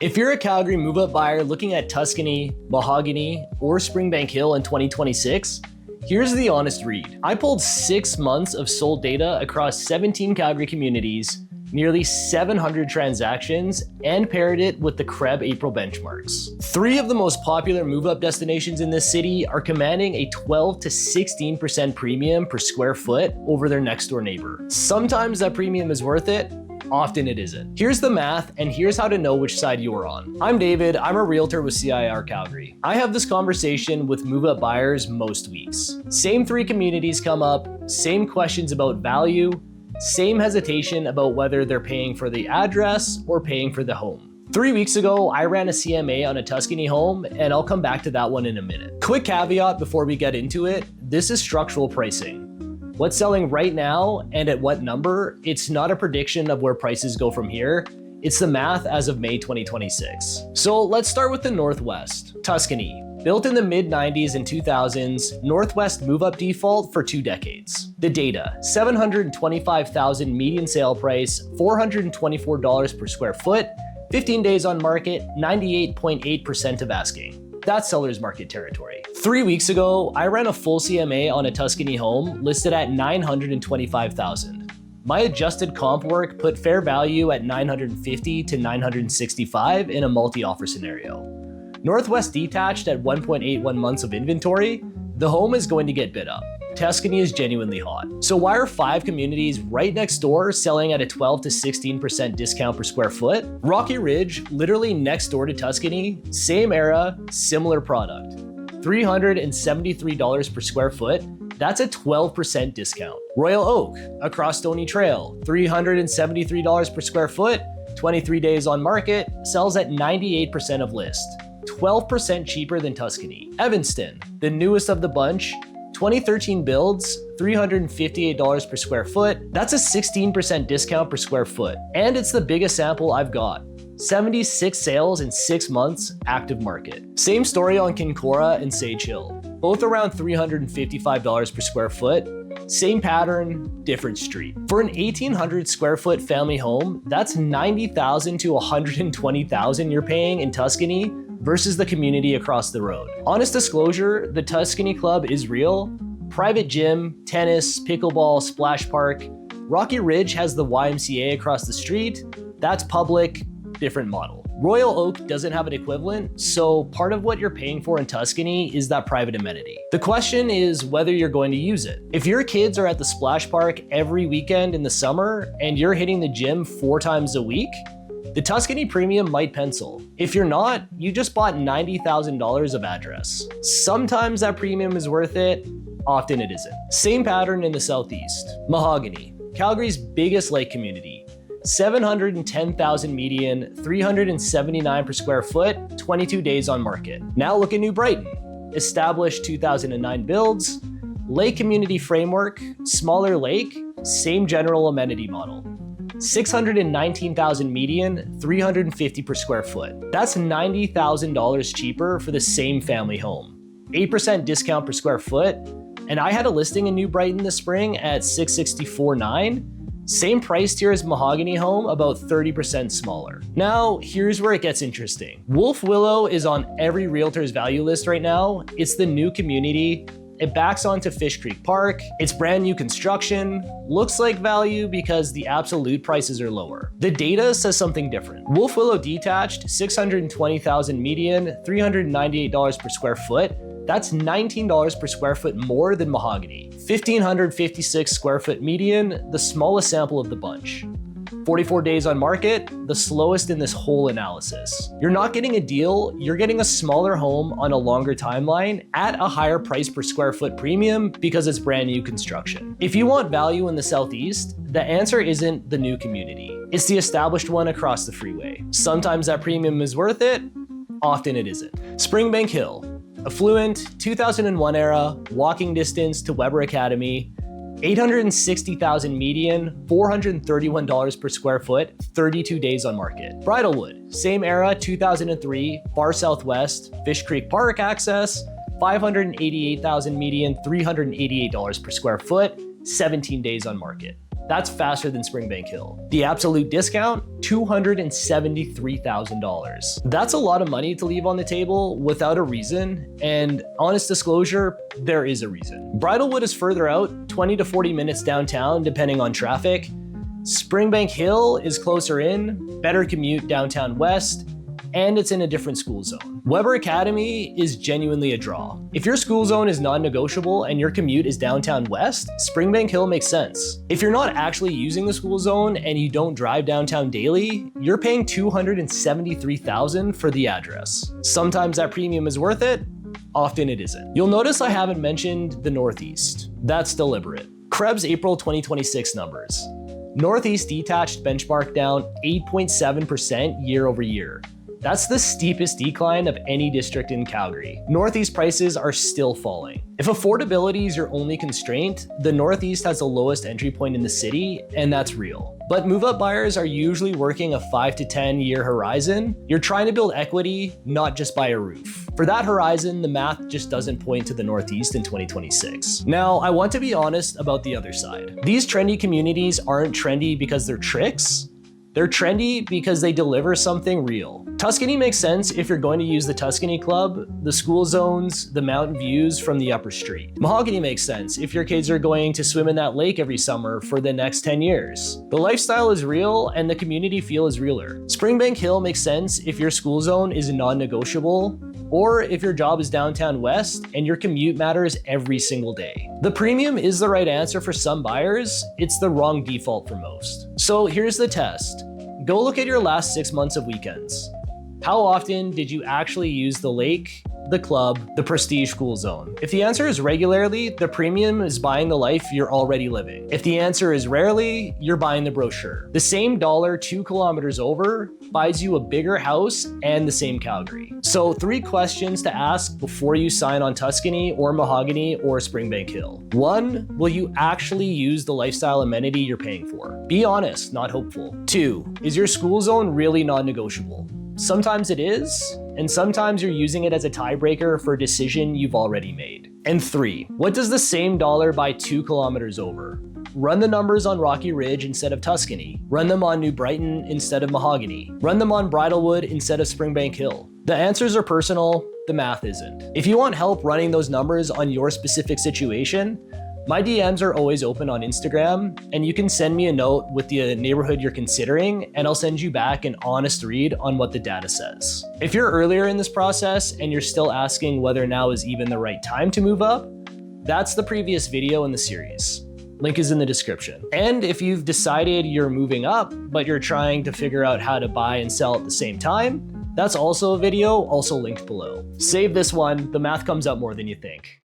If you're a Calgary move-up buyer looking at Tuscany, Mahogany, or Springbank Hill in 2026, here's the honest read. I pulled 6 months of sold data across 17 Calgary communities, nearly 700 transactions, and paired it with the CREB April benchmarks. 3 of the most popular move-up destinations in this city are commanding a 12 to 16% premium per square foot over their next door neighbor. Sometimes that premium is worth it, often it isn't. Here's the math, and here's how to know which side you're on. I'm David, I'm a realtor with CIR Calgary. I have this conversation with move-up buyers most weeks. Same 3 communities come up, same questions about value, same hesitation about whether they're paying for the address or paying for the home. 3 weeks ago, I ran a CMA on a Tuscany home, and I'll come back to that one in a minute. Quick caveat before we get into it, this is structural pricing. What's selling right now and at what number, it's not a prediction of where prices go from here. It's the math as of May 2026. So let's start with the Northwest. Tuscany. Built in the mid-90s and 2000s, Northwest move-up default for 2 decades. The data, $725,000 median sale price, $424 per square foot, 15 days on market, 98.8% of asking. That's seller's market territory. 3 weeks ago, I ran a full CMA on a Tuscany home listed at $925,000. My adjusted comp work put fair value at $950 to $965 in a multi-offer scenario. Northwest detached at 1.81 months of inventory, the home is going to get bid up. Tuscany is genuinely hot. So why are 5 communities right next door selling at a 12 to 16% discount per square foot? Rocky Ridge, literally next door to Tuscany, same era, similar product. $373 per square foot, that's a 12% discount. Royal Oak, across Stony Trail, $373 per square foot, 23 days on market, sells at 98% of list. 12% cheaper than Tuscany. Evanston, the newest of the bunch, 2013 builds, $358 per square foot. That's a 16% discount per square foot. And it's the biggest sample I've got. 76 sales in 6 months, active market. Same story on Kincora and Sage Hill. Both around $355 per square foot. Same pattern, different street. For an 1,800 square foot family home, that's $90,000 to $120,000 you're paying in Tuscany versus the community across the road. Honest disclosure, the Tuscany Club is real. Private gym, tennis, pickleball, splash park. Rocky Ridge has the YMCA across the street. That's public, different model. Royal Oak doesn't have an equivalent, so part of what you're paying for in Tuscany is that private amenity. The question is whether you're going to use it. If your kids are at the splash park every weekend in the summer and you're hitting the gym 4 times a week, the Tuscany premium might pencil. If you're not, you just bought $90,000 of address. Sometimes that premium is worth it, often it isn't. Same pattern in the Southeast. Mahogany, Calgary's biggest lake community. $710,000 median, $379 per square foot, 22 days on market. Now look at New Brighton. Established 2009 builds, lake community framework, smaller lake, same general amenity model. $619,000 median, $350 per square foot. That's $90,000 cheaper for the same family home. 8% discount per square foot, and I had a listing in New Brighton this spring at $664,900. Same price tier as Mahogany home, about 30% smaller. Now, here's where it gets interesting. Wolf Willow is on every realtor's value list right now. It's the new community. It backs onto Fish Creek Park. It's brand new construction. Looks like value because the absolute prices are lower. The data says something different. Wolf Willow detached, $620,000 median, $398 per square foot. That's $19 per square foot more than Mahogany. 1,556 square foot median, the smallest sample of the bunch. 44 days on market, the slowest in this whole analysis. You're not getting a deal, you're getting a smaller home on a longer timeline at a higher price per square foot premium because it's brand new construction. If you want value in the Southeast, the answer isn't the new community. It's the established one across the freeway. Sometimes that premium is worth it, often it isn't. Springbank Hill. Affluent, 2001 era, walking distance to Weber Academy, $860,000 median, $431 per square foot, 32 days on market. Bridlewood, same era, 2003, far southwest, Fish Creek Park access, $588,000 median, $388 per square foot, 17 days on market. That's faster than Springbank Hill. The absolute discount, $273,000. That's a lot of money to leave on the table without a reason, and honest disclosure, there is a reason. Bridlewood is further out, 20 to 40 minutes downtown depending on traffic. Springbank Hill is closer in, better commute downtown west, and it's in a different school zone. Weber Academy is genuinely a draw. If your school zone is non-negotiable and your commute is downtown west, Springbank Hill makes sense. If you're not actually using the school zone and you don't drive downtown daily, you're paying $273,000 for the address. Sometimes that premium is worth it, often it isn't. You'll notice I haven't mentioned the Northeast. That's deliberate. CREB's April 2026 numbers. Northeast detached benchmark down 8.7% year over year. That's the steepest decline of any district in Calgary. Northeast prices are still falling. If affordability is your only constraint, the Northeast has the lowest entry point in the city, and that's real. But move-up buyers are usually working a 5 to 10 year horizon. You're trying to build equity, not just buy a roof. For that horizon, the math just doesn't point to the Northeast in 2026. Now, I want to be honest about the other side. These trendy communities aren't trendy because they're tricks. They're trendy because they deliver something real. Tuscany makes sense if you're going to use the Tuscany Club, the school zones, the mountain views from the upper street. Mahogany makes sense if your kids are going to swim in that lake every summer for the next 10 years. The lifestyle is real and the community feel is realer. Springbank Hill makes sense if your school zone is non-negotiable, or if your job is downtown west and your commute matters every single day. The premium is the right answer for some buyers, it's the wrong default for most. So here's the test. Go look at your last 6 months of weekends. How often did you actually use the lake, the club, the prestige school zone? If the answer is regularly, the premium is buying the life you're already living. If the answer is rarely, you're buying the brochure. The same dollar 2 kilometers over buys you a bigger house and the same Calgary. So 3 questions to ask before you sign on Tuscany or Mahogany or Springbank Hill. 1, will you actually use the lifestyle amenity you're paying for? Be honest, not hopeful. 2, is your school zone really non-negotiable? Sometimes it is, and sometimes you're using it as a tiebreaker for a decision you've already made. And 3, what does the same dollar buy 2 kilometers over? Run the numbers on Rocky Ridge instead of Tuscany. Run them on New Brighton instead of Mahogany. Run them on Bridlewood instead of Springbank Hill. The answers are personal, the math isn't. If you want help running those numbers on your specific situation, my DMs are always open on Instagram, and you can send me a note with the neighborhood you're considering, and I'll send you back an honest read on what the data says. If you're earlier in this process and you're still asking whether now is even the right time to move up, that's the previous video in the series. Link is in the description. And if you've decided you're moving up, but you're trying to figure out how to buy and sell at the same time, that's also a video, also linked below. Save this one, the math comes up more than you think.